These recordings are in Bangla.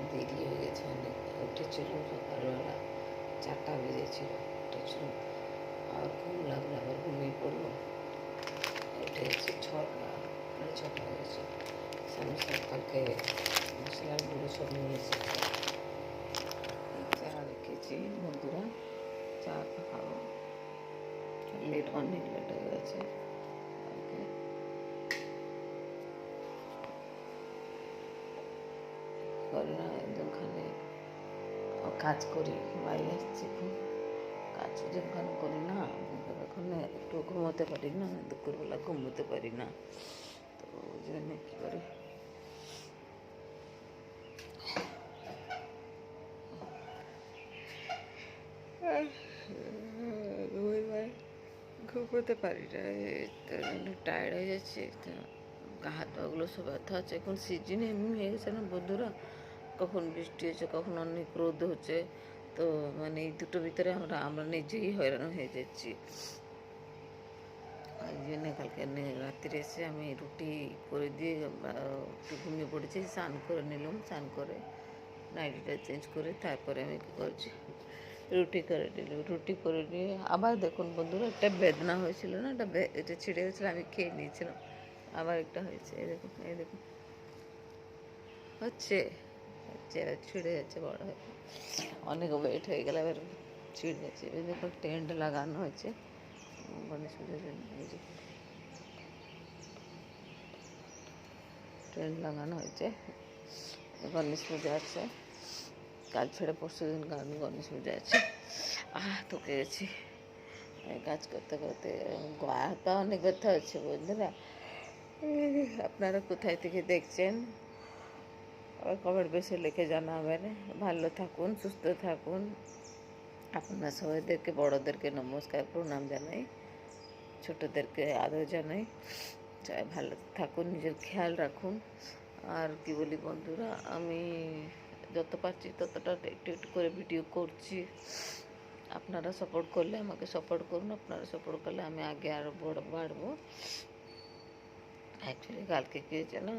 দেরি হয়ে গেছে অনেক। উঠেছিল সকালবেলা 4টা বেজেছিল, উঠেছিল আর ঘুম লাগলো, আবার ঘুমিয়ে পড়লো। উঠে গেছি 6টা হয়ে গেছে। স্যামসাং কালকে মশলার গুঁড়ো সব নিয়ে এসেছে। চা রেখেছি বন্ধুরা, চা খাবো। অনেক লেট হয়ে গেছে কালকে। করে না দোকানে কাজ করি, বাইরে আসছি, খুব কাজ যখন করি না তখন একটু ঘুমোতে পারি না, দুপুরবেলা ঘুমোতে পারি না, তো ওই জন্য কী করি ঘুমোতে পারি না, অনেক টায়ার্ড হয়ে যাচ্ছে। গা হাত পাগুলো সব ব্যথা হচ্ছে। এখন সিজনে এমনি হয়ে গেছে না বন্ধুরা, কখন বৃষ্টি হচ্ছে, কখন অনেক রোদ হচ্ছে, তো মানে এই দুটোর ভিতরে আমরা নিজেই হয়রান হয়ে যাচ্ছি। এই জন্য কালকে রাত্রে এসে আমি রুটি করে দিয়ে একটু ঘুমিয়ে পড়েছি। স্নান করে নিলাম, স্নান করে নাইটিটা চেঞ্জ করে তারপরে আমি কী করছি, রুটি করে নিলাম। রুটি করে নিয়ে আবার দেখুন বন্ধুরা, একটা বেদনা হয়েছিল না, এটা ছিঁড়ে গেছিলো, আমি খেয়ে নিয়েছিলাম, আবার একটা হয়েছে। এই দেখুন, এই দেখুন হচ্ছে হচ্ছে ছিঁড়ে যাচ্ছে, বড় হয়ে অনেক ওয়েট হয়ে গেলে এবার ছিঁড়ে যাচ্ছে। এই দেখুন টেন্ট লাগানো হয়েছে গণেশ পুজোর জন্য, এই যে টেন্ট লাগানো হয়েছে। গণেশ পুজো আছে, কাল ছেড়ে পরশু দিন গণেশ পুজো আছে। থকে গেছি কাজ করতে করতে, গা হাত পা অনেক ব্যথা হচ্ছে বন্ধুরা। আপনারা কোথায় থেকে দেখছেন কমেন্ট বক্সে লিখে জানাবেন। ভালো থাকুন, সুস্থ থাকুন। আপনার সবাইদেরকে, বড়োদেরকে নমস্কার, প্রণাম জানাই, ছোটোদেরকে আদর জানাই। সবাই ভালো থাকুন, নিজের খেয়াল রাখুন। আর কি বলি বন্ধুরা, আমি যত পারছি ততটা একটু একটু করে ভিডিও করছি। আপনারা সাপোর্ট করলে আমাকে সাপোর্ট করুন, আপনারা সাপোর্ট করলে আমি আগে আরও বাড়বো। অ্যাকচুয়ালি কালকে কী হয়েছে না,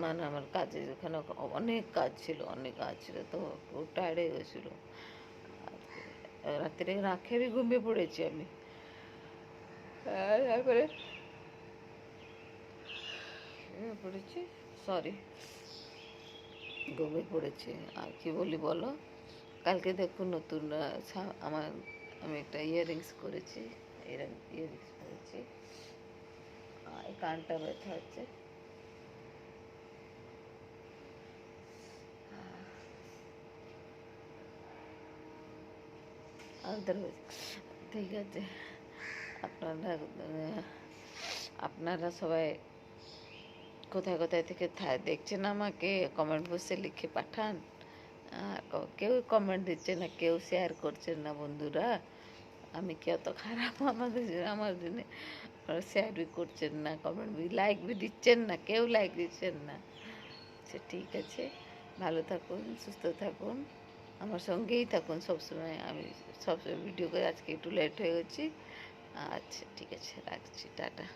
মানে আমার কাজের ওখানে অনেক কাজ ছিল, তো খুব টায়ার্ড হয়ে গেছিলো। রাত্রে খেয়ে ঘুমিয়ে পড়েছি আমি। তারপরে ঘুমিয়ে পড়েছি। আর কি বলি বলো, কালকে দেখুন নতুন আমি একটা ইয়াররিংস করেছি, ইয়াররিংস করেছি, এই কানটা ব্যথা হচ্ছে। ঠিক আছে, আপনারা সবাই কোথায় কোথায় থেকে দেখছেন আমাকে কমেন্ট বক্সে লিখে পাঠান। কেউ কমেন্ট দিচ্ছে না, কেউ শেয়ার করছেন না বন্ধুরা। আমি কি অত খারাপ আমার জন্য আপনারা শেয়ার বি করছেন না, কমেন্ট বি লাইক বি দিচ্ছেন না, কেউ লাইক দিচ্ছেন না। আচ্ছা ঠিক আছে, ভালো থাকুন, সুস্থ থাকুন, আমার সঙ্গেই থাকুন সবসময়। আমি সবসময় ভিডিও করে, আজকে একটু লেট হয়ে গেছি। আচ্ছা ঠিক আছে, রাখছি, টাটা।